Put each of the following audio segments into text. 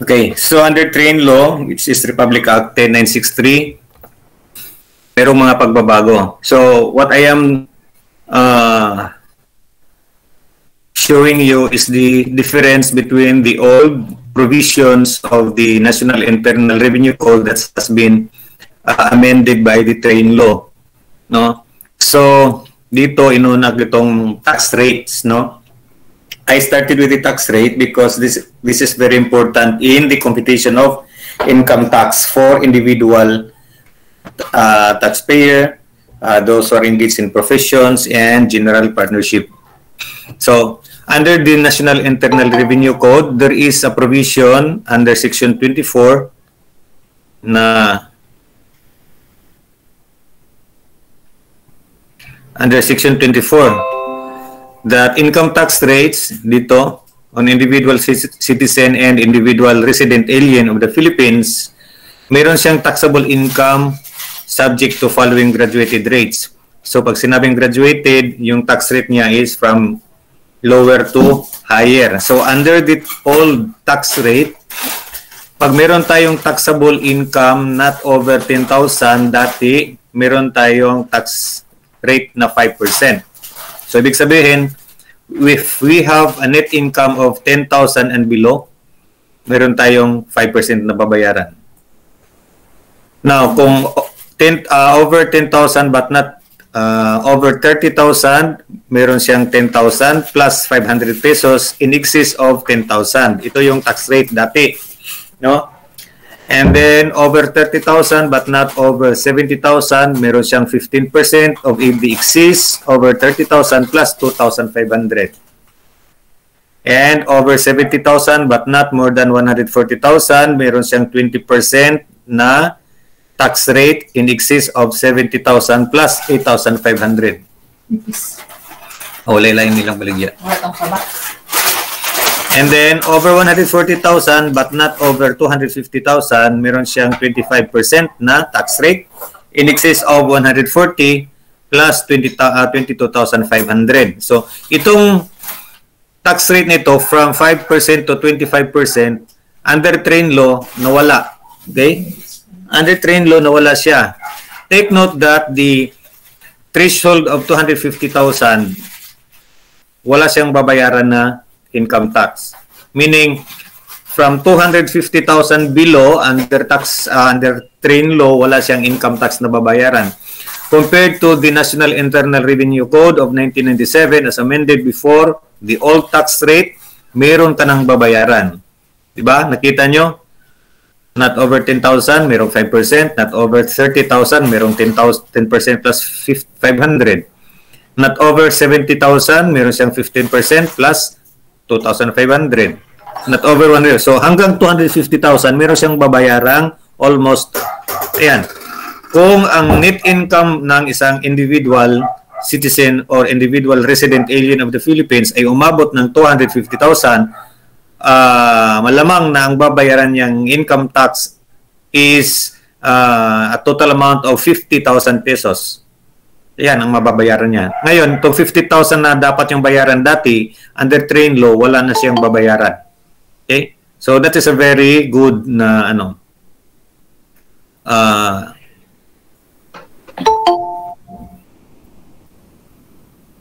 Okay, so under train law, which is Republic Act 10963, merong mga pagbabago. So what I am showing you is the difference between the old provisions of the National Internal Revenue Code that has been amended by the train law, no? So dito inuna itong tax rates, no? I started with the tax rate because this is very important in the computation of income tax for individual taxpayer, those who are engaged in professions, and general partnership. So under the National Internal Revenue Code, there is a provision under Section 24 na under Section 24 that income tax rates dito on individual citizen and individual resident alien of the Philippines, meron siyang taxable income subject to following graduated rates. So pag sinabing graduated, yung tax rate niya is from lower to higher. So under the old tax rate, pag meron tayong taxable income not over 10,000, dati meron tayong tax rate na 5%. So ibig sabihin, if we have a net income of 10,000 and below, meron tayong 5% na babayaran. Now, kung over 10,000 but not over 30,000, meron siyang 10,000 plus 500 pesos in excess of 10,000. Ito yung tax rate dati, no? And then over 30,000 but not over 70,000, meron siyang 15% of the excess over 30,000 plus 2,500. And over 70,000 but not more than 140,000, meron siyang 20% na tax rate in excess of 70,000 plus 8,500. Wala lang nilang baligya. And then over 140,000 but not over 250,000, meron siyang 25% na tax rate in excess of 140 plus 22,500. So itong tax rate nito from 5% to 25% under train law nawala. Okay? Under train law nawala siya. Take note that the threshold of 250,000 wala siyang babayaran na income tax, meaning from 250,000 below under train law wala siyang income tax na babayaran, compared to the National Internal Revenue Code of 1997 as amended before, the old tax rate meron ka ng babayaran, diba? Nakita nyo, not over 10,000 merong 5%, not over 30,000 merong 10% plus 500, not over 70,000 meron siyang 15% plus 2,500. Not over 100. So hanggang 250,000 meron siyang babayarang almost, ayan. Kung ang net income ng isang individual citizen or individual resident alien of the Philippines ay umabot ng 250,000, malamang na ang babayaran niyang income tax is a total amount of 50,000 pesos. Yan ang mababayaran niya. Ngayon, itong 50,000 na dapat yung bayaran dati, under train law, wala na siyang babayaran. Okay? So, that is a very good na,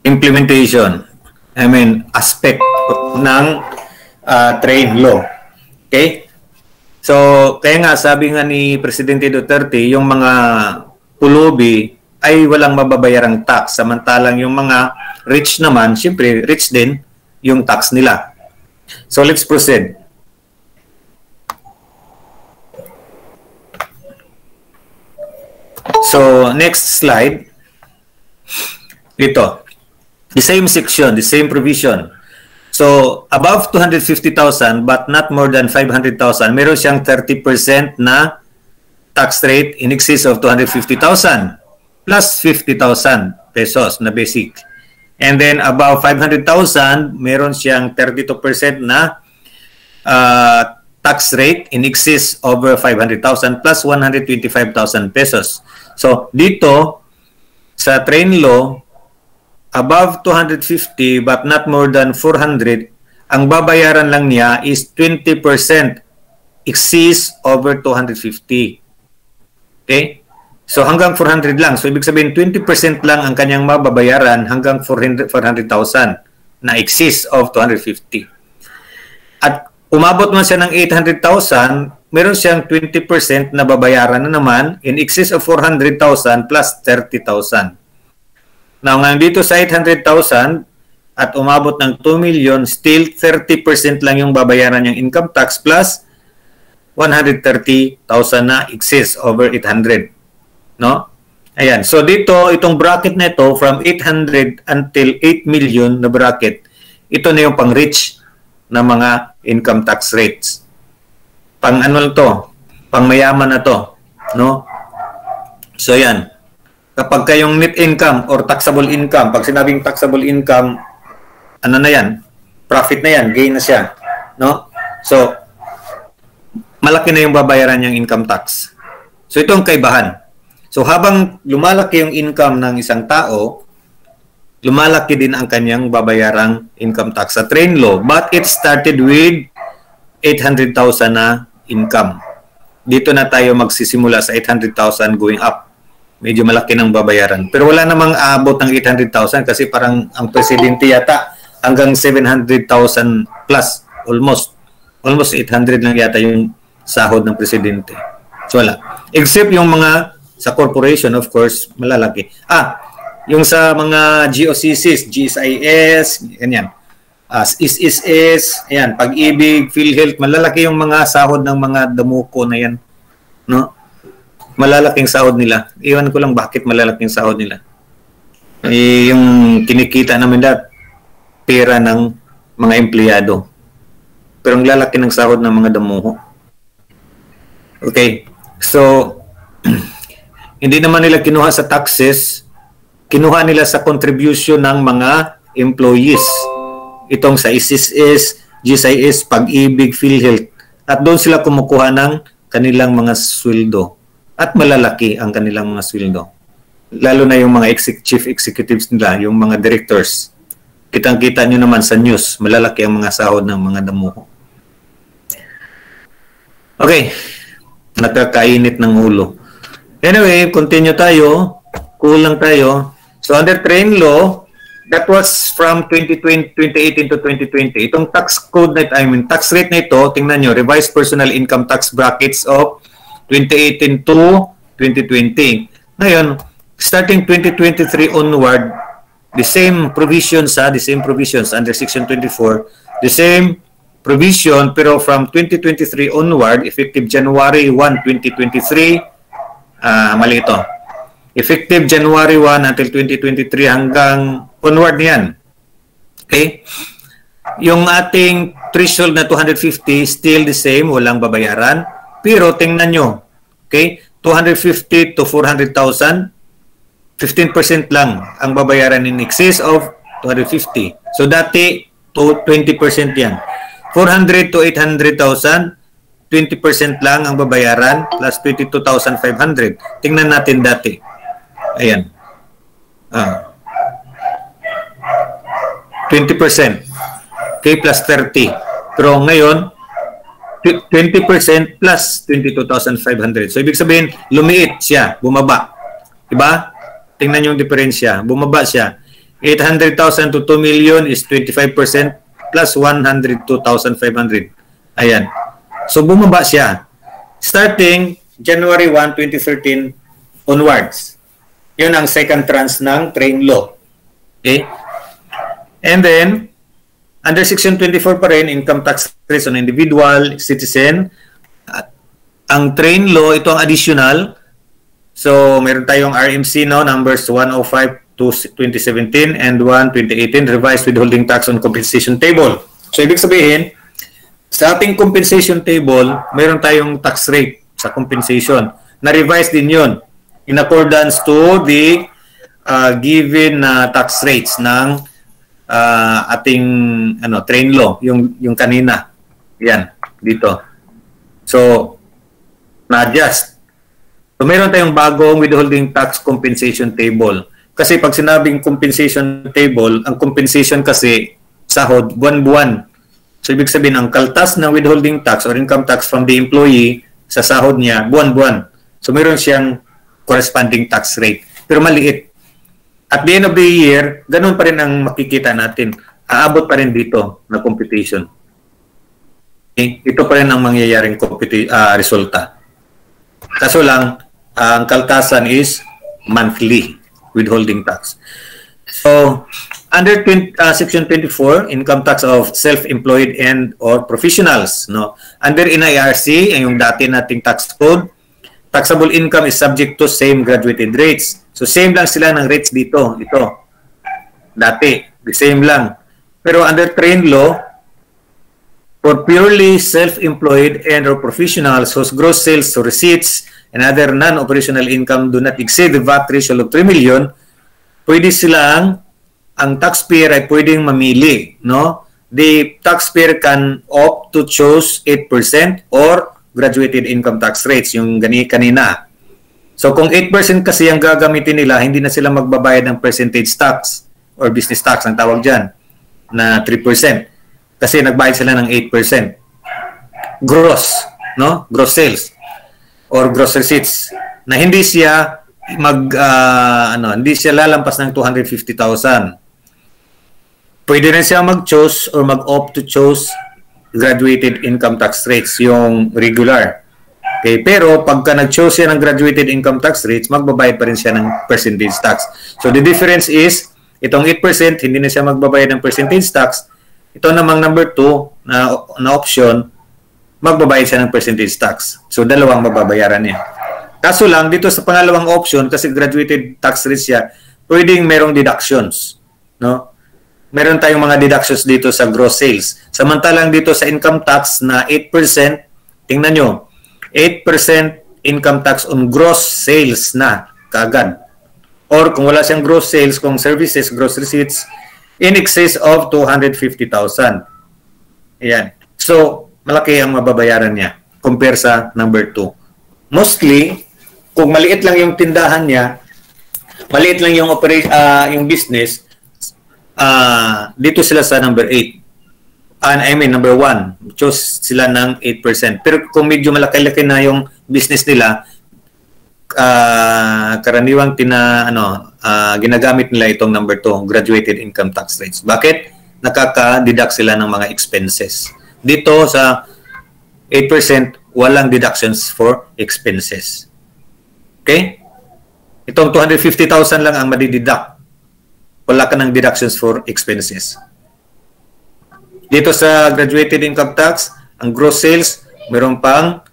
implementation. I mean, aspect ng train law. Okay? So, kaya nga, sabi nga ni Presidente Duterte, yung mga pulubi ay walang mababayarang tax. Samantalang yung mga rich naman, syempre, rich din yung tax nila. So, let's proceed. So, next slide. Ito. The same section, the same provision. So, above 250,000 but not more than 500,000, meron siyang 30% na tax rate in excess of 250,000. Plus 50,000 pesos na basic. And then above 500,000, meron siyang 32% na tax rate in excess over 500,000 plus 125,000 pesos. So dito sa train law, above 250 but not more than 400, ang babayaran lang niya is 20% exceeds over 250. Okay? So hanggang 400 lang. So ibig sabihin 20% lang ang kanyang mababayaran hanggang 400,000 na exceeds of 250. At umabot man siya ng 800,000, meron siyang 20% na babayaran na naman in excess of 400,000 plus 30,000. Now, ngayon dito sa 800,000 at umabot ng 2 million, still 30% lang yung babayaran niyang income tax plus 130,000 na excess over 800. No? Ayan. So dito, itong bracket na ito, from 800 until 8 million na bracket, ito na yung pang-rich na mga income tax rates. Pang ano lang to? Pang mayaman na to. No? So yan. Kapag kayong net income or taxable income, pag sinabing taxable income, ano na yan? Profit na yan. Gain na siya. No? So, malaki na yung babayaran niyang income tax. So ito ang kaibahan. So habang lumalaki yung income ng isang tao, lumalaki din ang kanyang babayarang income tax sa train law. But it started with 800,000 na income. Dito na tayo magsisimula sa 800,000 going up. Medyo malaki ng babayaran. Pero wala namang abot ng 800,000 kasi parang ang presidente yata hanggang 700,000 plus. Almost 800 lang yata yung sahod ng presidente. So wala. Except yung mga sa corporation, of course, malalaki. Yung sa mga GOCCs, GSIS, ganyan. SSS, ayan, Pag-ibig, PhilHealth, malalaki yung mga sahod ng mga damuko na yan. No? Malalaking sahod nila. Iwan ko lang bakit malalaking sahod nila. Yung kinikita namin lahat, pera ng mga empleyado. Pero ang lalaki ng sahod ng mga damuko. Okay. So, hindi naman nila kinuha sa taxes, kinuha nila sa contribution ng mga employees. Itong sa SSS, GSIS, Pag-ibig, PhilHealth. At doon sila kumukuha ng kanilang mga sweldo. At malalaki ang kanilang mga sweldo. Lalo na yung mga chief executives nila, yung mga directors. Kitang-kita nyo naman sa news, malalaki ang mga sahod ng mga damuko. Okay. Nakakainit ng ulo. Anyway, continue tayo. Kulang tayo. So, under train law, that was from 2018 to 2020. Itong tax code na tax rate na ito, tingnan nyo, revised personal income tax brackets of 2018 to 2020. Ngayon, starting 2023 onward, the same provisions under Section 24, the same provision, pero from 2023 onward, effective January 1, 2023, mali ito. Effective January 1 until 2023 hanggang onward niyan. Okay? Yung ating threshold na 250, still the same, walang babayaran. Pero tingnan nyo, okay? 250 to 400,000, 15% lang ang babayaran in excess of 250. So dati, 20% yan. 400 to 800,000, 20% lang ang babayaran plus 22,500. Tingnan natin dati. Ayan. 20%. Okay, plus 30. Pero ngayon, 20% plus 22,500. So, ibig sabihin, lumiit siya, bumaba. Diba? Tingnan yung diferensya. Bumaba siya. 800,000 to 2 million is 25% plus 102,500. Ayan. So, bumaba siya. Starting January 1, 2013 onwards. Yun ang second tranche ng train law. Okay? And then, under Section 24 pa rin, income tax rates on individual, citizen. Ang train law, ito ang additional. So, meron tayong RMC no, numbers 105 to 2017 and 1 2018 revised withholding tax on compensation table. So, ibig sabihin, sa ating compensation table, meron tayong tax rate sa compensation. Na-revise din yun in accordance to the given tax rates ng ating train law, yung kanina. Yan, dito. So, na-adjust. So, meron tayong bagong withholding tax compensation table. Kasi pag sinabing compensation table, ang compensation kasi sahod buwan-buwan. So, ibig sabihin, ang kaltas ng withholding tax or income tax from the employee sa sahod niya, buwan-buwan. So, meron siyang corresponding tax rate. Pero maliit. At the end of the year, ganun pa rin ang makikita natin. Aabot pa rin dito na computation. Okay? Ito pa rin ang mangyayaring resulta. Kaso lang, ang kaltasan is monthly withholding tax. So, under Section 24, income tax of self-employed and or professionals. No? Under NIRC, yung dati nating tax code, taxable income is subject to same graduated rates. So, same lang sila ng rates dito. Ito. Dati. The same lang. Pero under train law, for purely self-employed and or professionals whose gross sales or receipts and other non-operational income do not exceed the VAT threshold of 3 million, pwede silang, ang taxpayer ay pwedeng mamili. No? The taxpayer can opt to choose 8% or graduated income tax rates, yung kanina. So kung 8% kasi ang gagamitin nila, hindi na sila magbabayad ng percentage tax or business tax, ang tawag dyan, na 3%. Kasi nagbayad sila ng 8%. Gross, no? Gross sales or gross receipts na hindi siya hindi siya lalampas ng 250,000. Pwede rin siya mag-choose or mag-opt to choose graduated income tax rates, yung regular. Okay, pero pagka nag-choose siya ng graduated income tax rates, magbabayad pa rin siya ng percentage tax. So the difference is, itong 8%, hindi na siya magbabayad ng percentage tax. Ito namang number 2 na option, magbabayad siya ng percentage tax. So dalawang mababayaran niya. Kaso lang, dito sa pangalawang option, kasi graduated tax rates siya, pwedeng merong deductions. No? Meron tayong mga deductions dito sa gross sales. Samantalang dito sa income tax na 8%, tingnan nyo, 8% income tax on gross sales na kaagad. Or kung wala siyang gross sales, kung services, gross receipts, in excess of 250,000. Ayan. So, malaki ang mababayaran niya compare sa number 2. Mostly, kung maliit lang yung tindahan niya, maliit lang yung yung business, dito sila sa number 8. Number 1. Choose sila ng 8%. Pero kung medyo malaki-laki na yung business nila, karaniwang ginagamit nila itong number 2, graduated income tax rates. Bakit? Nakaka-deduct sila ng mga expenses. Dito sa 8%, walang deductions for expenses. Okay? Itong 250,000 lang ang madideduct. Wala ka ng deductions for expenses. Dito sa graduated income tax, ang gross sales, meron pang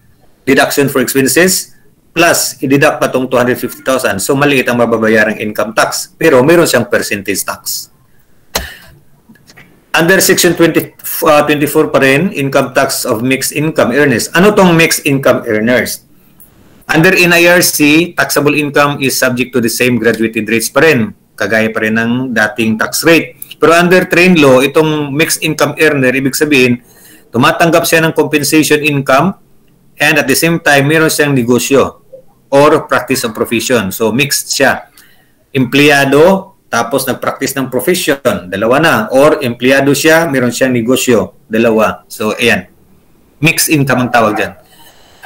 deduction for expenses, plus i-deduct pa itong 250,000. So, maliit ang mababayarang income tax. Pero meron siyang percentage tax. Under Section 24 pa rin, income tax of mixed income earners. Ano tong mixed income earners? Under NIRC, taxable income is subject to the same graduated rates pa rin. Kagaya pa rin ng dating tax rate. Pero under train law, itong mixed income earner, ibig sabihin, tumatanggap siya ng compensation income and at the same time, meron siyang negosyo or practice of profession. So, mixed siya. Empleyado, tapos nag-practice ng profession, dalawa na. Or empleyado siya, meron siyang negosyo, dalawa. So, ayan. Mixed income ang tawag dyan.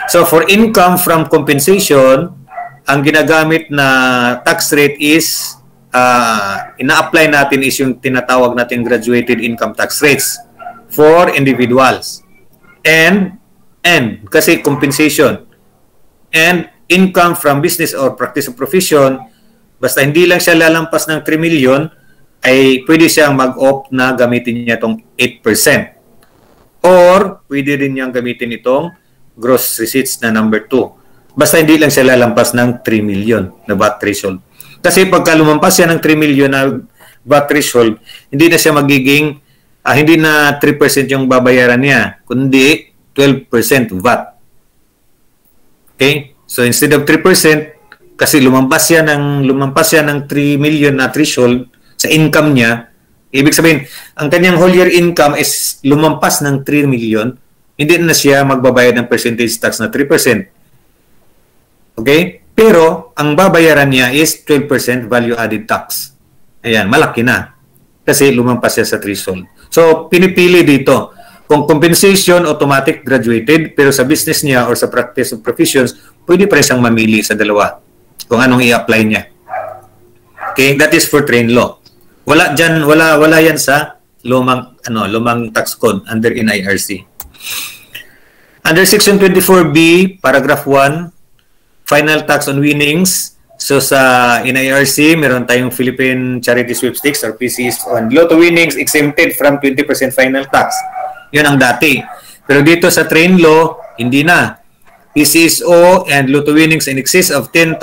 So, for income from compensation, ang ginagamit na tax rate is ina-apply natin is yung tinatawag natin graduated income tax rates for individuals. And kasi compensation. And income from business or practice of profession, basta hindi lang siya lalampas ng 3 million, ay pwede siyang mag-opt na gamitin niya itong 8%. Or pwede rin niyang gamitin itong gross receipts na number 2. Basta hindi lang siya lalampas ng 3 million na VAT threshold. Kasi pagka lumampas siya ng 3 million na VAT threshold, hindi na siya magiging, hindi na 3% yung babayaran niya, kundi 12% VAT. Okay? So instead of 3%, kasi lumampas siya ng 3 million na threshold sa income niya, ibig sabihin, ang kanyang whole year income is lumampas ng 3 million, hindi na siya magbabayad ng percentage tax na 3%. Okay? Pero, ang babayaran niya is 12% value-added tax. Ayan, malaki na. Kasi lumampas siya sa threshold. So, pinipili dito. Kung compensation, automatic graduated, pero sa business niya or sa practice of professions, pwede pa rin siyang mamili sa dalawa kung anong i-apply niya. Okay, that is for train law. Wala yan sa lumang tax code under NIRC. Under section 24B, paragraph 1, final tax on winnings. So sa NIRC, meron tayong Philippine Charity Sweepstakes or PCs on lotto winnings exempted from 20% final tax. Yun ang dati. Pero dito sa train law, hindi na. PCSO and lotto winnings in excess of 10,000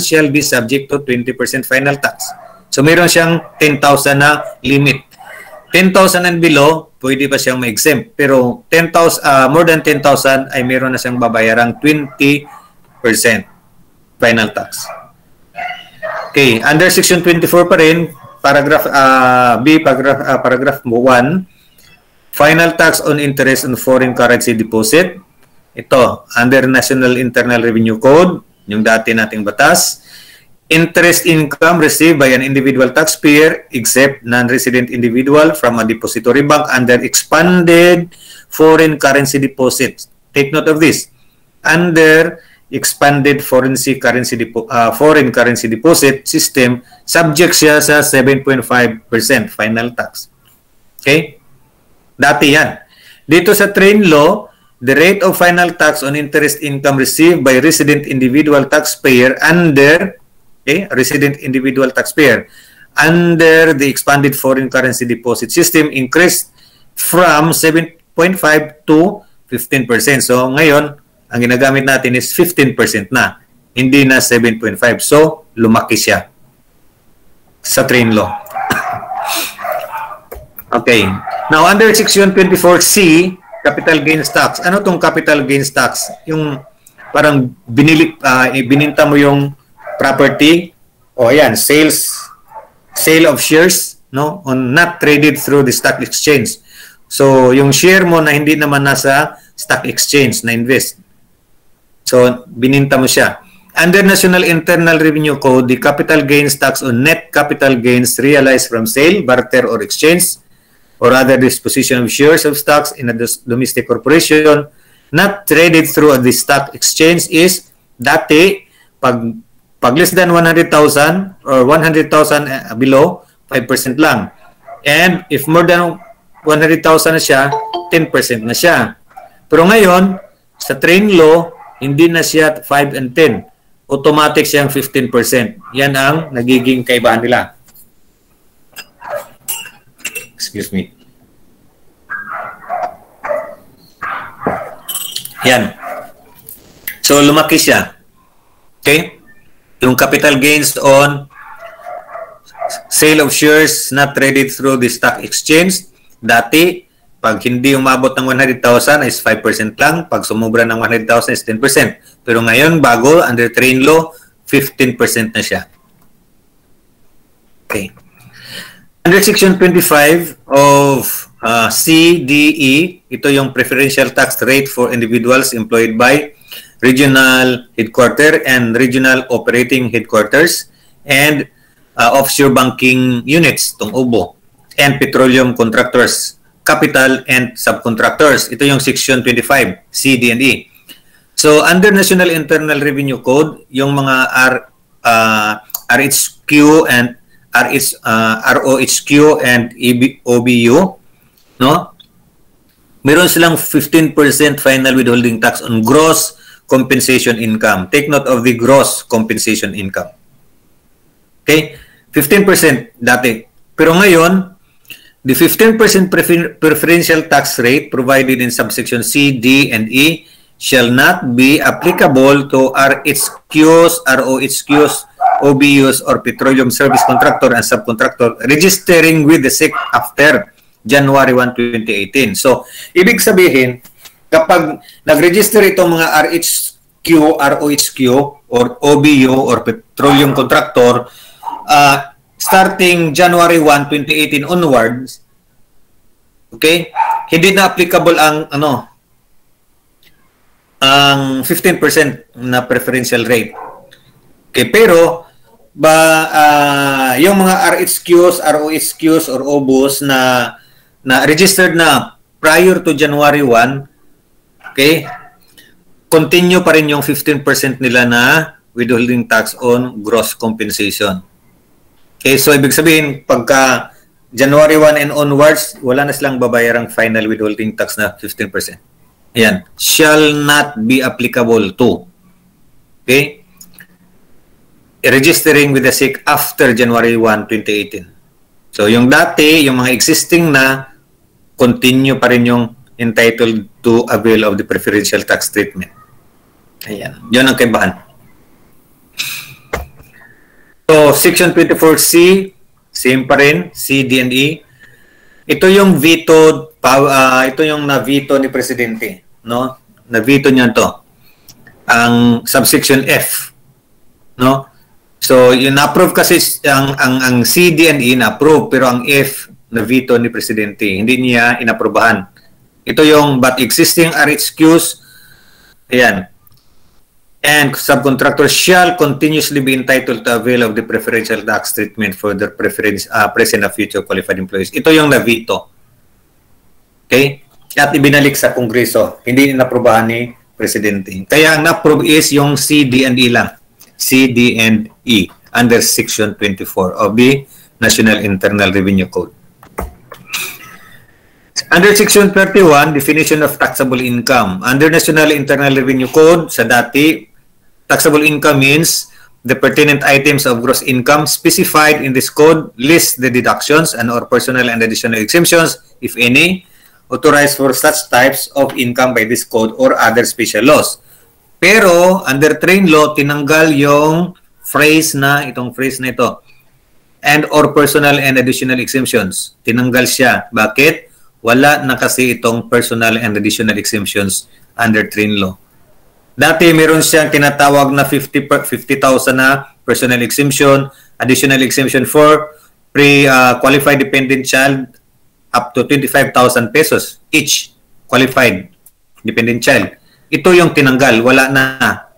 shall be subject to 20% final tax. So meron siyang 10,000 na limit. 10,000 and below, pwede pa siyang ma-exempt. Pero 10,000, more than 10,000 ay meron na siyang babayarang 20% final tax. Okay, under section 24 pa rin, paragraph B, paragraph 1, final tax on interest on foreign currency deposit. Ito, under National Internal Revenue Code, yung dati nating batas. Interest income received by an individual taxpayer except non-resident individual from a depository bank under expanded foreign currency deposits. Take note of this. Under expanded foreign currency deposit system, subject siya sa 7.5% final tax. Okay? Dati yan. Dito sa train law, the rate of final tax on interest income received by resident individual taxpayer under resident individual taxpayer under the expanded foreign currency deposit system increased from 7.5 to 15%. So ngayon, ang ginagamit natin is 15% na, hindi na 7.5. So lumaki siya sa train law. Okay. Now, under section 24C, capital gains tax. Ano tong capital gains tax? Yung parang bininta mo yung property, ayan, sale of shares, no, on not traded through the stock exchange. So, yung share mo na hindi naman nasa stock exchange na invest. So, bininta mo siya. Under National Internal Revenue Code, the capital gains tax on net capital gains realized from sale, barter, or exchange, or other disposition of shares of stocks in a domestic corporation not traded through the stock exchange is dati pag less than 100,000 or 100,000 below 5% lang, and if more than 100,000 na siya 10% na siya. Pero ngayon sa train law hindi na siya 5 and 10, automatic siyang 15%. Yan ang nagiging kaibahan nila. Excuse me. Yan. So, lumaki siya. Okay? Yung capital gains on sale of shares not traded through the stock exchange, dati, pag hindi umabot ng 100,000 is 5% lang. Pag sumubra ng 100,000 is 10%. Pero ngayon, bago, under train law, 15% na siya. Okay. Under Section 25 of CDE, ito yung preferential tax rate for individuals employed by regional headquarter and regional operating headquarters and offshore banking units, itong OBO, and petroleum contractors, capital and subcontractors. Ito yung Section 25, C, D, and E. So, under National Internal Revenue Code, yung mga RHQ and ROHQ and OBU, no? Meron silang 15% final withholding tax on gross compensation income. Take note of the gross compensation income. Okay? 15% dati. Pero ngayon, the 15% preferential tax rate provided in subsection C, D, and E shall not be applicable to RHQs, ROHQs, OBUs, or petroleum service contractor and subcontractor registering with the SEC after January 1, 2018. So, ibig sabihin, kapag nag-register itong mga RHQ, ROHQ, or OBU, or petroleum contractor, starting January 1, 2018 onwards, okay, hindi na applicable ang ang 15% na preferential rate. Okay, pero yung mga RHQs, ROHQs, or OBUs na registered na prior to January 1, okay, continue pa rin yung 15% nila na withholding tax on gross compensation. Okay, so ibig sabihin, pagka January 1 and onwards, wala na silang babayarang final withholding tax na 15%. Ayan, shall not be applicable to. Okay? Registering with the SIC after January 1, 2018. So, yung dati, yung mga existing na, continue pa rin yung entitled to avail of the preferential tax treatment. Ayan. Yun ang kaibahan. So, Section 24C, same pa rin, C, D, and E. Ito yung veto, ito yung na-veto ni Presidente. No? Na-veto niya to. Ang subsection F. No? So, yung na-approve kasi, ang C, D, and E na-approve, pero ang F na-veto ni Presidente. Hindi niya inaprobahan. Ito yung, but existing are excused, ayan, and subcontractors shall continuously be entitled to avail of the preferential tax treatment for their present and future qualified employees. Ito yung na-veto. Okay? At ibinalik sa Kongreso. Hindi inaprobahan ni Presidente. Kaya ang na-approve is yung C, D, and E lang. C, D, and E under Section 24 of the National Internal Revenue Code. Under Section 31, definition of taxable income. Under National Internal Revenue Code, sa dati, taxable income means the pertinent items of gross income specified in this code list the deductions and or personal and additional exemptions, if any, authorized for such types of income by this code or other special laws. Pero, under train law, tinanggal yung phrase na, itong phrase na ito, and or personal and additional exemptions. Tinanggal siya. Bakit? Wala na kasi itong personal and additional exemptions under train law. Dati, meron siyang tinatawag na 50,000 na personal exemption, additional exemption for pre-qualified dependent child up to 25,000 pesos each qualified dependent child. Ito yung tinanggal, wala na.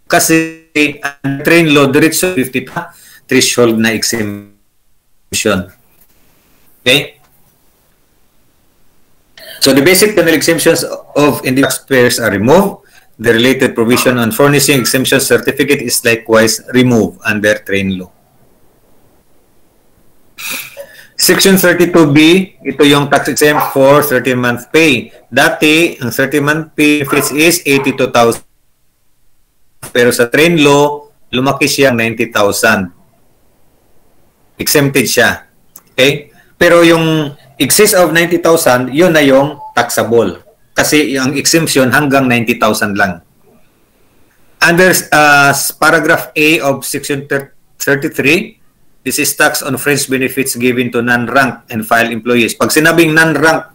Kasi ang train law, diretso 50 threshold na exemption. Okay? So the basic penal exemptions of individual taxpayers are removed. The related provision on furnishing exemption certificate is likewise removed under train law. Section 32B, ito yung tax exempt for 13-month pay. Dati, ang 13-month pay benefits is 82,000. Pero sa train law, lumaki siya 90,000. Exempted siya. Okay? Pero yung excess of 90,000, yun na yung taxable. Kasi yung exemption hanggang 90,000 lang. Under paragraph A of Section 33, this is tax on fringe benefits given to non-rank and file employees. Pag sinabing non-rank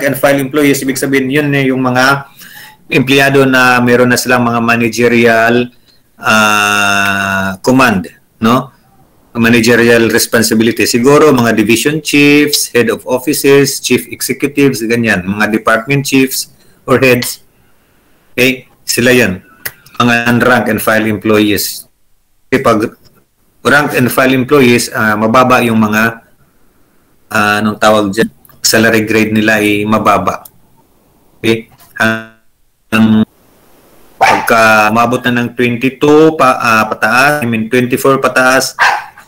and file employees, ibig sabihin yun na yung mga empleyado na meron na silang mga managerial command, no? Managerial responsibility. Siguro mga division chiefs, head of offices, chief executives, ganyan, mga department chiefs or heads. Okay? Sila yan. Mga non-rank and file employees. Pag rank and file employees, mababa yung mga anong tawag dyan, salary grade nila ay mababa. Okay? Pagka mabot na ng 22 pataas, 24 pataas,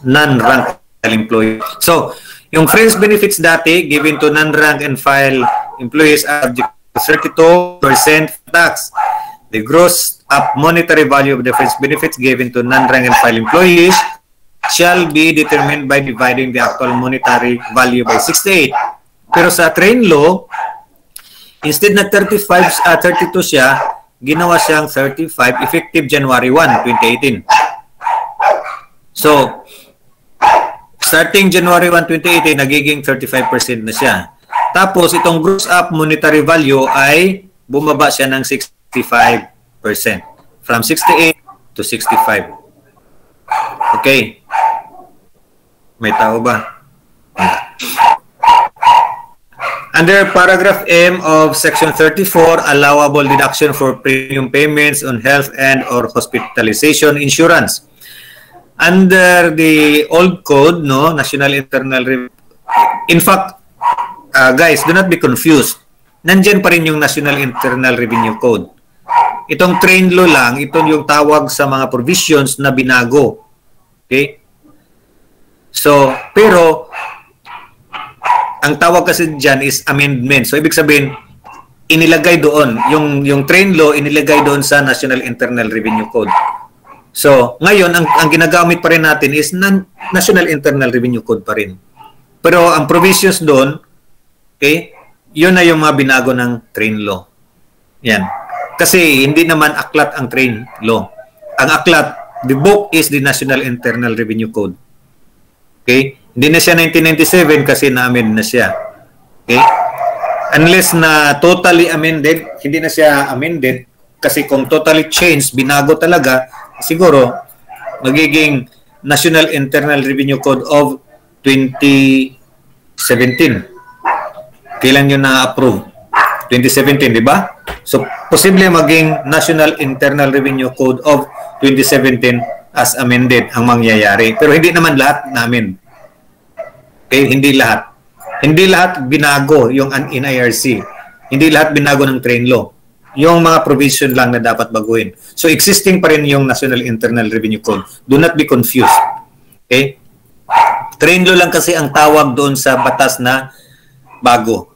non-rank file employee. So, yung fringe benefits dati given to non-rank and file employees are subject to 32% tax. The gross up monetary value of the fringe benefits given to non-rank and file employees shall be determined by dividing the actual monetary value by 68. Pero sa train law, instead na 32 siya, ginawa siyang 35 effective January 1, 2018. So, starting January 1, 2018, nagiging 35% na siya. Tapos, itong gross up monetary value ay bumaba siya ng 65%. From 68 to 65. Okay. May tao ba? Under paragraph M of Section 34, allowable deduction for premium payments on health and or hospitalization insurance. Under the old code, no, National Internal Revenue, In fact, guys, do not be confused. Nandyan pa rin yung National Internal Revenue Code. Itong train law lang, ito yung tawag sa mga provisions na binago. Okay? So, pero, ang tawag kasi dyan is amendment. So, ibig sabihin, inilagay doon. Yung train law, inilagay doon sa National Internal Revenue Code. So, ngayon, ang ginagamit pa rin natin is National Internal Revenue Code pa rin. Pero, ang provisions doon, okay, yun na yung mga binago ng train law. Yan. Kasi, hindi naman aklat ang train law. Ang aklat, the book is the National Internal Revenue Code. Okay? Hindi na siya 1997 kasi na-amend na siya. Okay? Unless na totally amended, hindi na siya amended kasi kung totally changed, binago talaga, siguro magiging National Internal Revenue Code of 2017. Kailan yun na-approve? 2017, di ba? So, posible maging National Internal Revenue Code of 2017 as amended ang mangyayari. Pero hindi naman lahat namin. Okay? Hindi lahat. Hindi lahat binago yung NIRC. Hindi lahat binago ng train law. Yung mga provision lang na dapat baguhin. So, existing pa rin yung National Internal Revenue Code. Do not be confused. Okay? Train law lang kasi ang tawag doon sa batas na bago.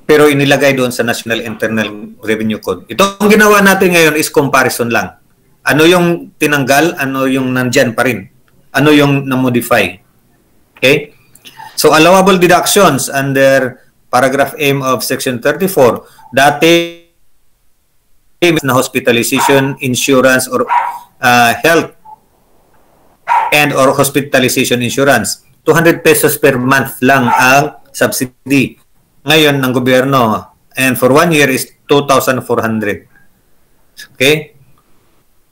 Pero inilagay doon sa National Internal Revenue Code. Ito ang ginawa natin ngayon is comparison lang. Ano yung tinanggal, ano yung nandyan pa rin. Ano yung na-modify. Okay? So, allowable deductions under paragraph M of Section 34. Dati na hospitalization, insurance, or health and or hospitalization insurance. 200 pesos per month lang ang subsidy. Ngayon ng gobyerno, and for 1 year is 2,400. Okay?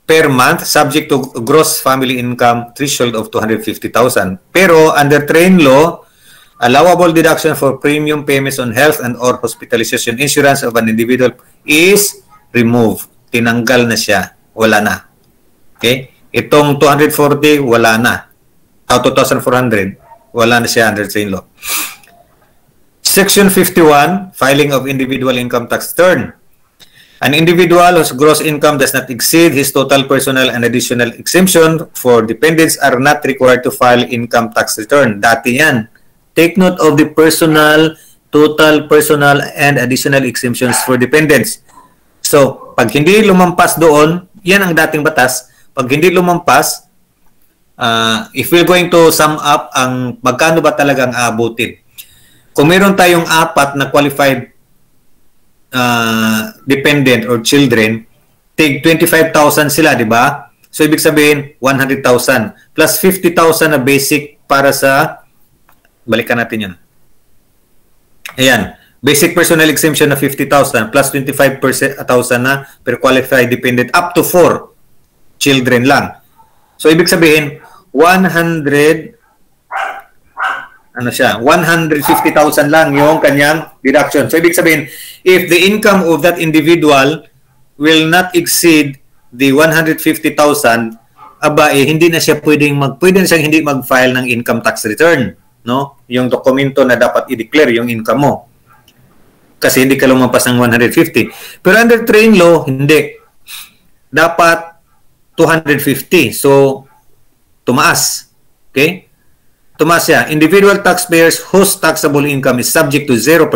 Per month, subject to gross family income threshold of 250,000. Pero under train law, allowable deduction for premium payments on health and or hospitalization insurance of an individual is removed. Tinanggal na siya. Wala na. Okay? Itong 240, wala na. 2,400, wala na siya under train law. Section 51, filing of individual income tax return. An individual whose gross income does not exceed his total personal and additional exemption for dependents are not required to file income tax return. Dati yan. Take note of the personal, total, personal, and additional exemptions for dependents. So, pag hindi lumampas doon, yan ang dating batas. Pag hindi lumampas, if we're going to sum up ang magkano ba talagang aabutin. Kung meron tayong 4 na qualified dependent or children, take 25,000 sila, di ba? So, ibig sabihin, 100,000 plus 50,000 na basic para sa, balikan natin yun. Ayan. Basic personal exemption na 50,000 plus 25,000 na per qualified dependent up to 4 children lang. So, ibig sabihin, 150,000 lang yung kanyang deduction. So, ibig sabihin, if the income of that individual will not exceed the 150,000, hindi na siya pwede na siyang hindi mag-file ng income tax return. No? Yung dokumento na dapat i-declare yung income mo. Kasi hindi ka lumampas ng 150. Pero under train law, hindi. Dapat 250. So, tumaas. Okay? Tumaas siya. Individual taxpayers whose taxable income is subject to 0%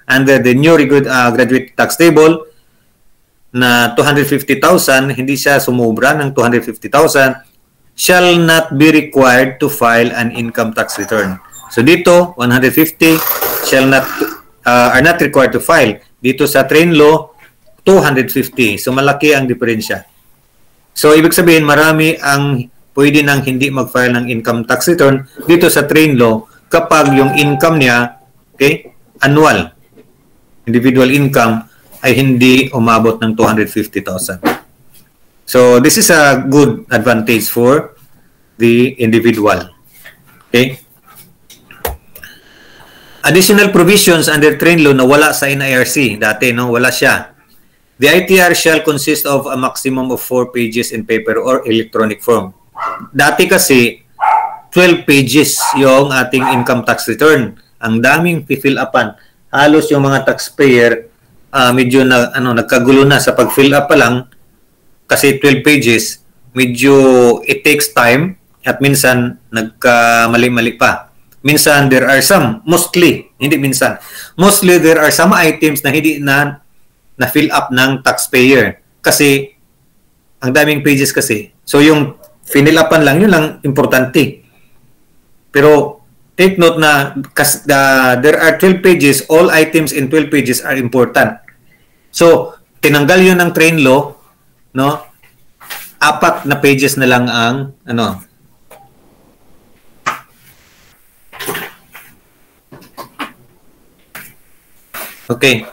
under the new graduate tax table na 250,000, hindi siya sumubra ng 250,000, shall not be required to file an income tax return. So dito, 150 are not required to file. Dito sa train law, 250. So malaki ang diferensya. So ibig sabihin, marami ang pwede nang hindi mag-file ng income tax return dito sa train law kapag yung income niya, okay, annual, individual income, ay hindi umabot ng 250,000. So, this is a good advantage for the individual. Okay? Additional provisions under train law na wala sa NIRC. Dati, no? Wala siya. The ITR shall consist of a maximum of 4 pages in paper or electronic form. Dati kasi, 12 pages yung ating income tax return. Ang daming fill upan. Halos yung mga taxpayer medyo nagkagulo na sa pag-fill up pa lang kasi 12 pages, medyo it takes time at minsan nagkamali-mali pa. Minsan there are some, mostly there are some items na hindi na fill up ng taxpayer kasi ang daming pages kasi. So yung finilapan lang, yun lang importante. Pero take note na there are 12 pages, all items in 12 pages are important. So tinanggal yun ng train law, no? 4 na pages na lang ang Okay.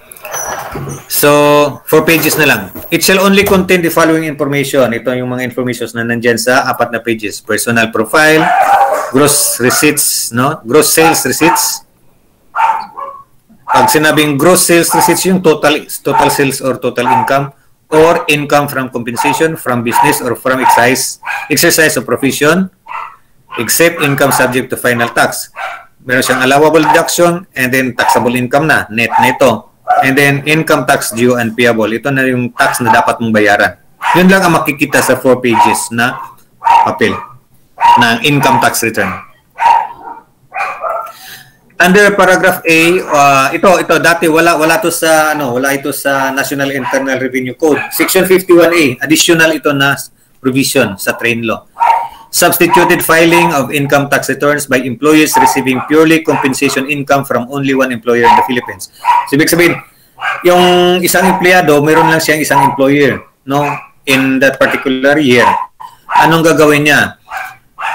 So, 4 pages na lang. It shall only contain the following information. Ito yung mga informations na nandyan sa 4 na pages. Personal profile, gross receipts, no? Gross sales receipts. Pag sinabing gross sales receipts, yung total sales or total income or income from compensation from business or from exercise of profession, except income subject to final tax. Meron siyang allowable deduction and then taxable income na, net neto. And then income tax due and payable. Ito na yung tax na dapat mong bayaran. Yun lang ang makikita sa 4 pages na papel ng income tax return. Under paragraph A, ito dati wala ito sa National Internal Revenue Code. Section 51A, additional ito na provision sa train law. Substituted filing of income tax returns by employees receiving purely compensation income from only one employer in the Philippines. So, ibig sabihin, yung isang empleyado, meron lang siyang isang employer, no, in that particular year. Anong gagawin niya?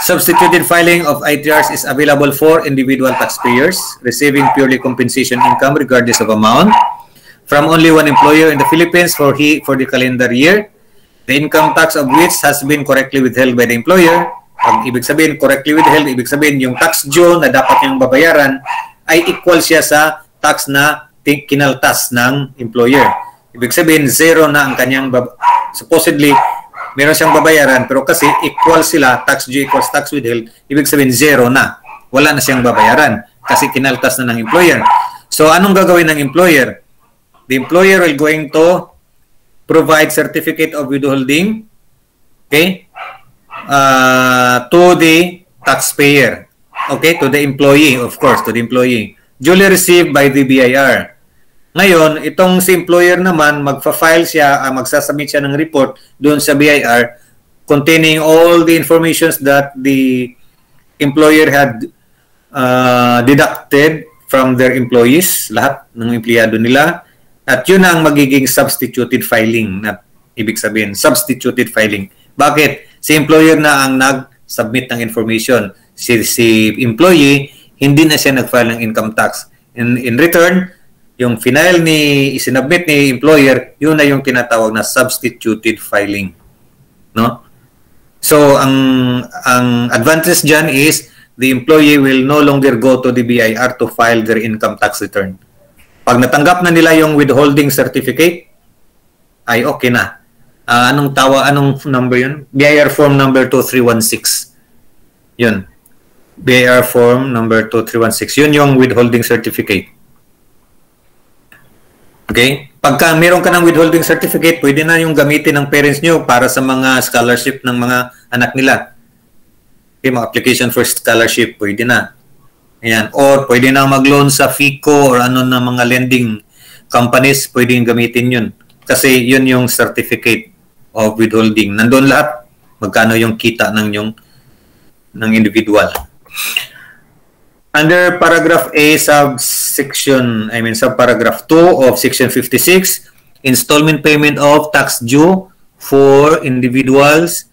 Substituted filing of ITRs is available for individual taxpayers receiving purely compensation income regardless of amount from only one employer in the Philippines for the calendar year, the income tax of which has been correctly withheld by the employer. Pag ibig sabihin correctly withheld, ibig sabihin yung tax due na dapat niyang babayaran ay equal siya sa tax na kinaltas ng employer. Ibig sabihin zero na ang kanyang supposedly meron siyang babayaran pero kasi equal sila, tax due equals tax withheld, ibig sabihin zero na. Wala na siyang babayaran kasi kinaltas na ng employer. So anong gagawin ng employer? The employer will going to provide certificate of withholding, okay, to the taxpayer, okay, to the employee, of course, to the employee, duly received by the BIR. Ngayon, itong si employer naman, magfa-file siya, magsasubmit siya ng report doon sa BIR containing all the informations that the employer had deducted from their employees, lahat ng empleyado nila. At yun ang magiging substituted filing na ibig sabihin, substituted filing. Bakit? Si employer na ang nag-submit ng information. Si employee, hindi na siya nag-file ng income tax. In return, yung final isinubmit ni employer, yun na yung tinatawag na substituted filing. No? So, ang advantage dyan is the employee will no longer go to the BIR to file their income tax return. Pag natanggap na nila yung withholding certificate, ay okay na. Anong number yun? BIR form number 2316. Yun. BIR form number 2316. Yun yung withholding certificate. Okay? Pagka meron ka ng withholding certificate, pwede na yung gamitin ng parents nyo para sa mga scholarship ng mga anak nila. Okay, mga application for scholarship, pwede na. Ayan. Or pwede na mag-loan sa FICO or na mga lending companies, pwedeng gamitin yun. Kasi yun yung certificate of withholding. Nandun lahat, magkano yung kita ng individual. Under paragraph A, subparagraph 2 of section 56, installment payment of tax due for individuals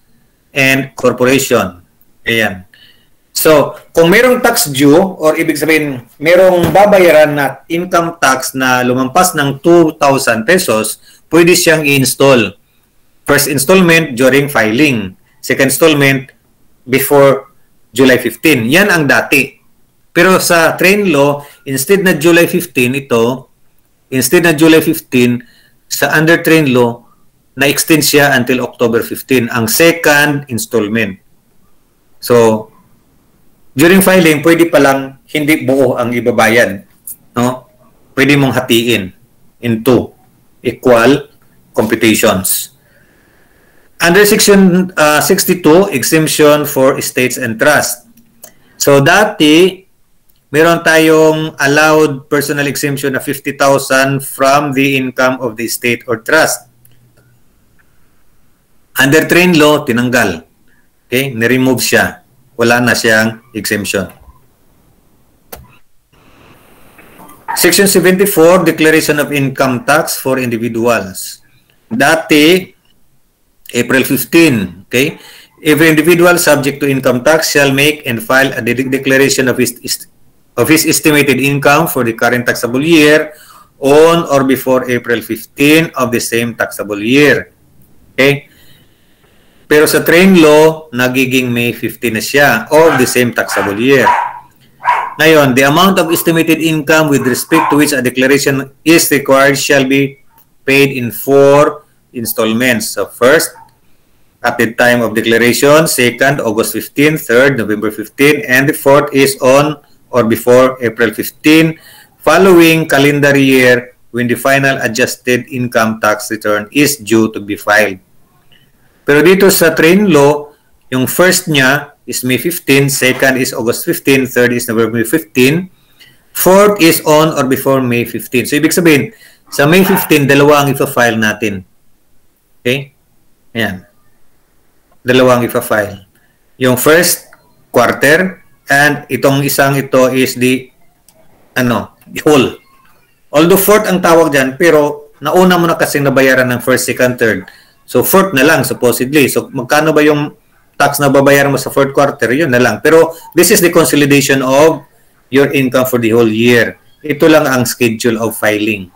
and corporation. Ayan. So, kung merong tax due, or ibig sabihin, merong babayaran na income tax na lumampas ng 2,000 pesos, pwede siyang i-install. First installment during filing. Second installment before July 15. Yan ang dati. Pero sa train law, instead na July 15 sa under train law, na-extend siya until October 15, ang second installment. So, during filing, pwede palang hindi buo ang ibabayad. No? Pwede mong hatiin into equal computations. Under Section 62, exemption for estates and trust. So dati, meron tayong allowed personal exemption na 50,000 from the income of the estate or trust. Under train law, tinanggal. Okay? Niremove siya. Wala na siyang exemption. Section 74, Declaration of Income Tax for Individuals. Dati, April 15, okay? Every individual subject to income tax shall make and file a declaration of his estimated income for the current taxable year on or before April 15 of the same taxable year. Okay? Pero sa train law, nagiging May 15 na siya of the same taxable year. Ngayon, the amount of estimated income with respect to which a declaration is required shall be paid in 4 installments. So first, at the time of declaration, second, August 15, third, November 15, and the fourth is on or before April 15, following calendar year when the final adjusted income tax return is due to be filed. Pero dito sa train law, yung first niya is May 15, second is August 15, third is November 15, fourth is on or before May 15. So, ibig sabihin, sa May 15, dalawa ang ipa-file natin. Okay? Ayan. Dalawang ipa-file. Yung first quarter and itong isang ito is the whole. Although fourth ang tawag dyan, pero nauna mo na kasi nabayaran ng first, second, third. So fourth na lang supposedly. So magkano ba yung tax na babayaran mo sa fourth quarter? Yun na lang. Pero this is the consolidation of your income for the whole year. Ito lang ang schedule of filing.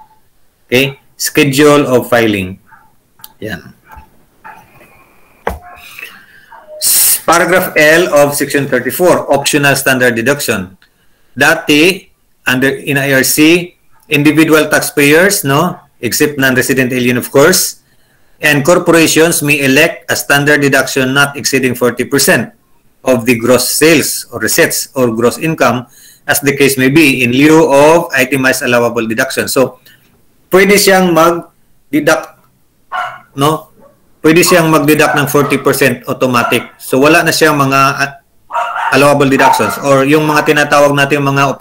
Okay? Schedule of filing. Yan. Paragraph L of Section 34, Optional Standard Deduction. Dati, in IRC, individual taxpayers, except non-resident alien, of course, and corporations may elect a standard deduction not exceeding 40% of the gross sales or receipts or gross income, as the case may be, in lieu of itemized allowable deduction. So, pwede siyang mag-deduct, Pwede siyang mag-deduct ng 40% automatic. So, wala na siyang mga allowable deductions or yung mga tinatawag natin mga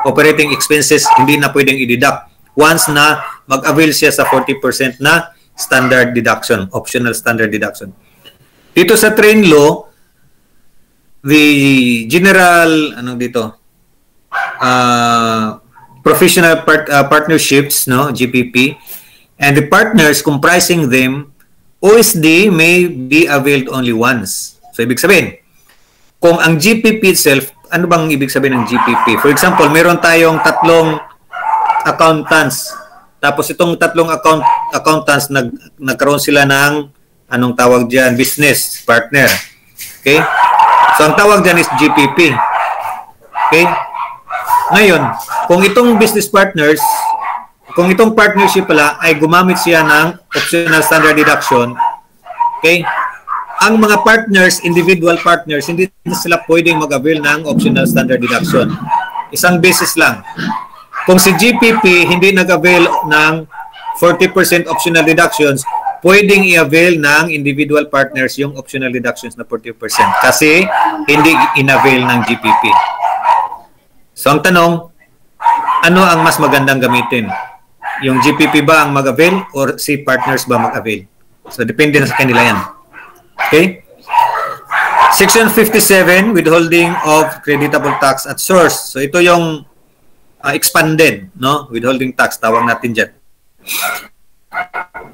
operating expenses, hindi na pwedeng i-deduct once na mag-avail siya sa 40% na standard deduction, optional standard deduction. Dito sa train law, the general, professional partnerships, GPP, and the partners comprising them, OSD may be availed only once. So, ibig sabihin, kung ang GPP itself, ano bang ibig sabihin ng GPP? For example, meron tayong 3 accountants. Tapos itong 3 accountants, nagkaroon sila ng, anong tawag dyan? Business partner. Okay? So, ang tawag dyan is GPP. Okay? Ngayon, kung itong business partners, kung itong partnership pala ay gumamit siya ng optional standard deduction, okay? Ang mga partners, individual partners, hindi sila pwedeng mag-avail ng optional standard deduction. Isang beses lang. Kung si GPP hindi nag-avail ng 40% optional deductions, pwedeng i-avail ng individual partners yung optional deductions na 40% kasi hindi in-avail ng GPP. So ang tanong, ano ang mas magandang gamitin? Yung GPP ba ang mag-avail or si partners ba mag-avail? So, depende na sa kanila yan. Okay? Section 57, withholding of creditable tax at source. So, ito yung expanded, withholding tax, tawag natin dyan.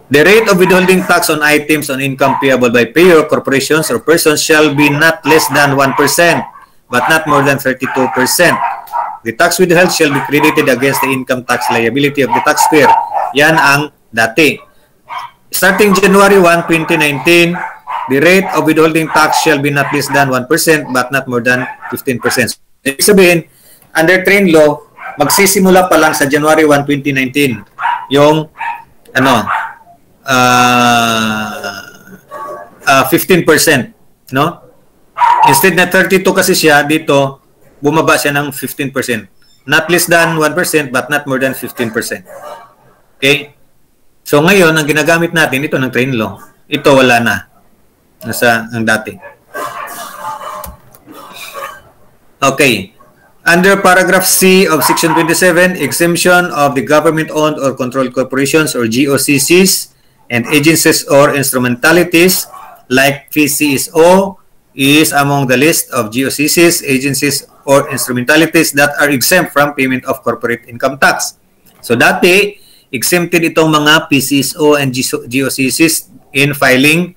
The rate of withholding tax on items on income payable by payer, corporations, or persons shall be not less than 1%, but not more than 32%. The tax withheld shall be credited against the income tax liability of the taxpayer. Yan ang dati. Starting January 1, 2019, the rate of withholding tax shall be not less than 1% but not more than 15%. So, ibig sabihin, under train law, magsisimula pa lang sa January 1, 2019 yung 15%, Instead na 32 kasi siya, dito, bumaba siya ng 15%. Not less than 1%, but not more than 15%. Okay? So ngayon, ang ginagamit natin, ito ng train law. Ito wala na. Nasa ang dati. Okay. Under paragraph C of section 27, exemption of the government-owned or controlled corporations or GOCCs and agencies or instrumentalities like PCSO is among the list of GOCCs, agencies, or instrumentalities that are exempt from payment of corporate income tax. So dati, exempted itong mga PCSO and GOCCs in filing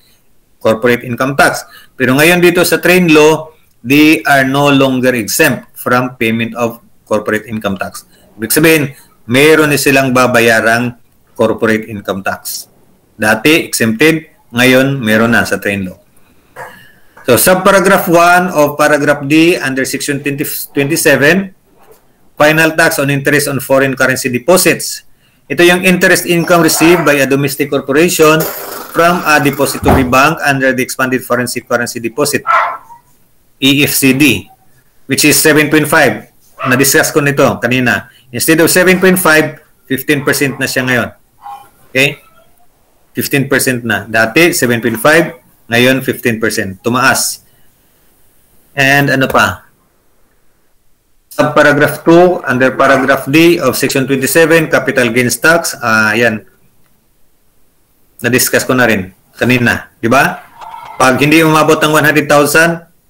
corporate income tax. Pero ngayon dito sa train law, they are no longer exempt from payment of corporate income tax. Ibig sabihin, mayroon na silang babayarang corporate income tax. Dati, exempted. Ngayon, meron na sa train law. So, subparagraph 1 of paragraph D under section 27, final tax on interest on foreign currency deposits. Ito yung interest income received by a domestic corporation from a depository bank under the expanded foreign currency deposit, EFCD, which is 7.5. Na-discuss ko nito kanina. Instead of 7.5, 15% na siya ngayon. Okay? 15% na. Dati, 7.5. Ngayon, 15%. Tumaas. And ano pa? Subparagraph 2, under paragraph D of section 27, capital gains tax. Yan. Na-discuss ko na rin kanina. Di ba? Pag hindi umabot ng 100,000,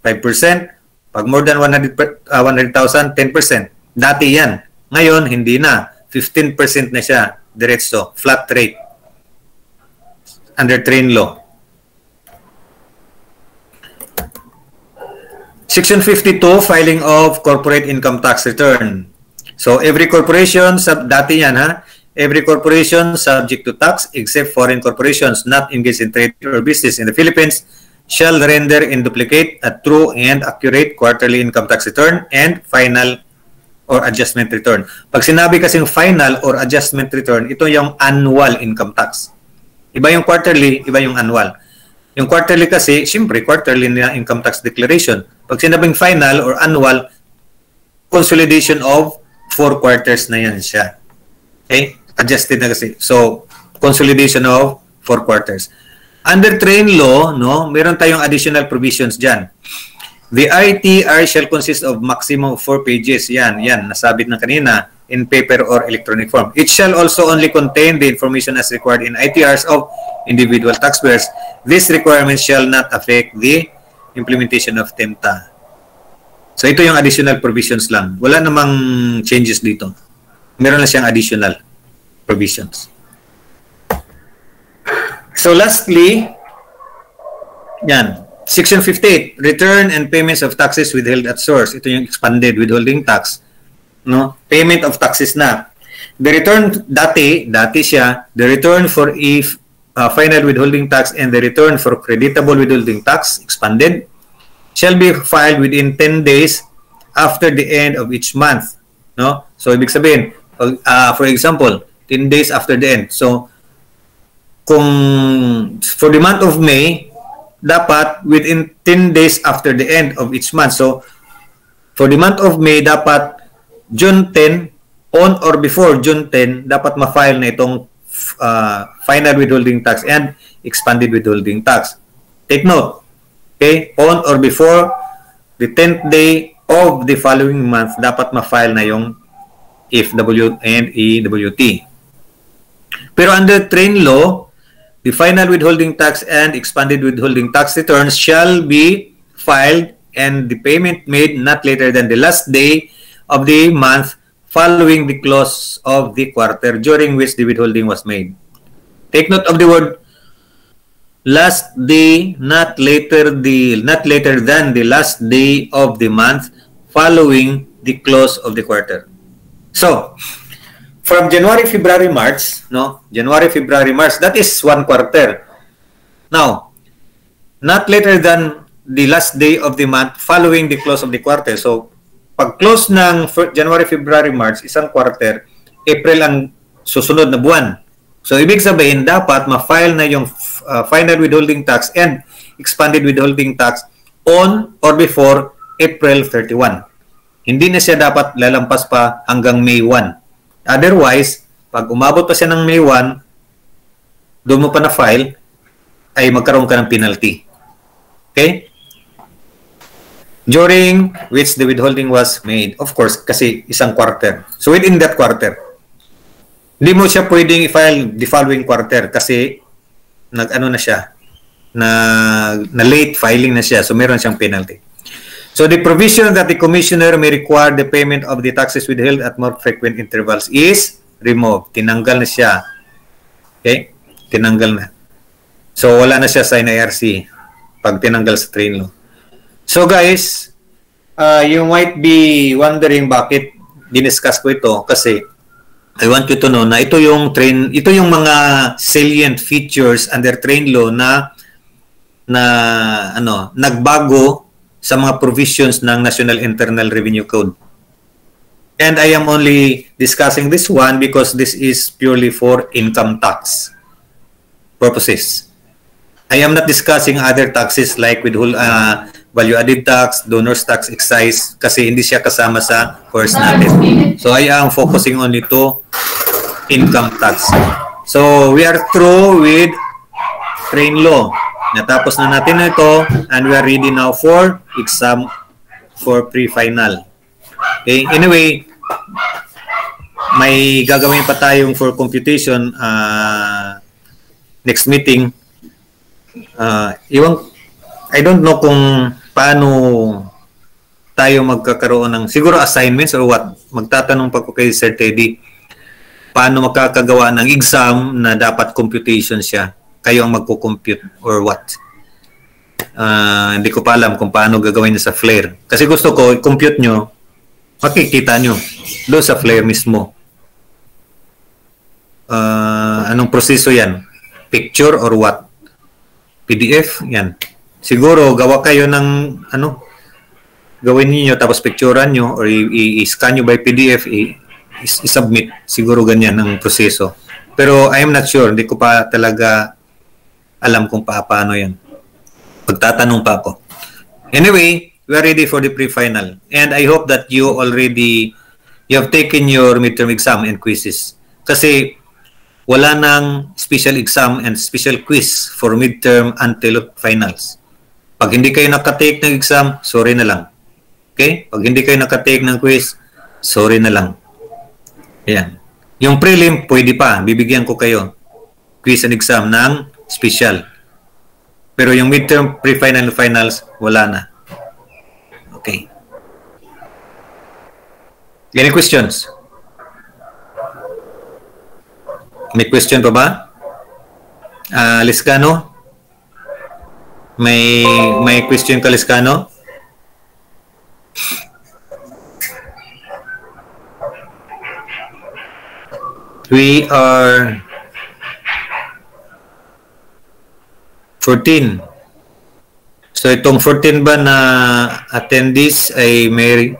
5%. Pag more than 100,000, 10%. Dati yan. Ngayon, hindi na. 15% na siya. Diretso. Flat rate. Under train law. Section 52, filing of corporate income tax return. So, every corporation, dati yan ha, every corporation subject to tax except foreign corporations not engaged in trade or business in the Philippines shall render in duplicate a true and accurate quarterly income tax return and final or adjustment return. Pag sinabi kasing final or adjustment return, ito yung annual income tax. Iba yung quarterly, iba yung annual. Yung quarterly kasi, siyempre, quarterly na income tax declaration. Pag sinabing final or annual, consolidation of 4 quarters na yan siya. Okay? Adjusted na kasi. So, consolidation of 4 quarters. Under train law, no, meron tayong additional provisions dyan. The ITR shall consist of maximum of 4 pages. Yan, nasabit na kanina, in paper or electronic form. It shall also only contain the information as required in ITRs of individual taxpayers. These requirements shall not affect the implementation of TEMTA. So, ito yung additional provisions lang. Wala namang changes dito. Meron na siyang additional provisions. So lastly, yan, Section 58, return and payments of taxes withheld at source. Ito yung expanded withholding tax. No? Payment of taxes na. The return, dati siya, the return for if final withholding tax and the return for creditable withholding tax, expanded, shall be filed within 10 days after the end of each month. No? So, ibig sabihin, for example, 10 days after the end. So, kung for the month of May, dapat within 10 days after the end of each month. So, for the month of May, dapat June 10, on or before June 10, dapat ma-file na itong final withholding tax and expanded withholding tax. Take note, okay? On or before the 10th day of the following month, dapat ma-file na yung FW and EWT. Pero under train law, the final withholding tax and expanded withholding tax returns shall be filed and the payment made not later than the last day of the month following the close of the quarter during which the withholding was made. Take note of the word last day, not later than the last day of the month following the close of the quarter. So, from January, February, March, no? January, February, March, that is 1 quarter. Now, not later than the last day of the month following the close of the quarter. So, pag close ng January, February, March, isang quarter, April ang susunod na buwan. So, ibig sabihin, dapat ma-file na yung final withholding tax and expanded withholding tax on or before April 31. Hindi na siya dapat lalampas pa hanggang May 1. Otherwise, pag umabot pa siya ng May 1, doon mo pa na file, ay magkaroon ka ng penalty. Okay? During which the withholding was made. Of course, kasi isang quarter. So within that quarter, hindi mo siya pwedeng i-file the following quarter kasi nag-ano na siya, na late filing na siya. So meron siyang penalty. So the provision that the commissioner may require the payment of the taxes withheld at more frequent intervals is removed. Tinanggal na siya. Okay? Tinanggal na. So wala na siya sa NIRC pag tinanggal sa train law. So guys, you might be wondering bakit diniscuss ko ito kasi I want you to know na ito yung mga salient features under train law na nagbago sa mga provisions ng National Internal Revenue Code. And I am only discussing this one because this is purely for income tax purposes. I am not discussing other taxes like value-added tax, donors tax, excise, kasi hindi siya kasama sa course natin. So I am focusing only to income tax. So we are through with train law. Natapos na natin ito and we are ready now for exam for pre-final. Okay, anyway, may gagawin pa tayong for computation next meeting. I don't know kung paano tayo magkakaroon ng siguro assignments or what. Magtatanong pa ko kay Sir Teddy paano makakagawa ng exam na dapat computation siya. Kayo ang magko-compute or what. Hindi ko pa alam kung paano gagawin niya sa Flare. Kasi gusto ko, i-compute nyo, makikita nyo doon sa Flare mismo. Anong proseso yan? Picture or what? PDF? Yan. Siguro, gawa kayo ng gawin niyo tapos picturean nyo or i-scan nyo by PDF, i-submit. Siguro ganyan ang proseso. Pero I am not sure. Hindi ko pa talaga alam kung paano yan. Pagtatanong pa ako. Anyway, we are ready for the pre-final. And I hope that you have taken your midterm exam and quizzes. Kasi wala nang special exam and special quiz for midterm until finals. Pag hindi kayo nakatake ng exam, sorry na lang. Okay? Pag hindi kayo nakatake ng quiz, sorry na lang. Ayan. Yung prelim, pwede pa. Bibigyan ko kayo. Quiz and exam ng special. Pero yung midterm, pre-final, finals, wala na. Okay. Any questions? May question pa ba? Liscano? May question ka, Liscano? We are 14. So itong 14 ba na attendees ay may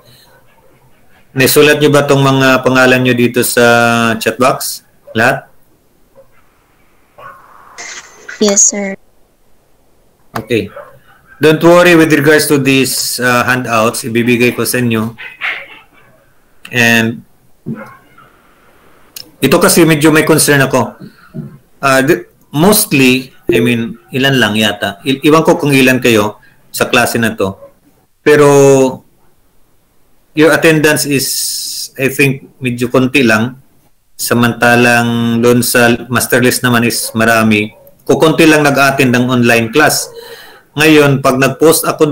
nasulat nyo ba itong mga pangalan nyo dito sa chat box? Lahat? Yes, sir. Okay. Don't worry with regards to these handouts. Ibibigay ko sa inyo. And ito kasi medyo may concern ako. Mostly, I mean, ilan lang yata. Iwan ko kung ilan kayo sa klase na to. Pero your attendance is, I think, medyo konti lang. Samantalang doon sa master list naman is marami. Kukunti lang nag-attend ng online class. Ngayon, pag nag-post ako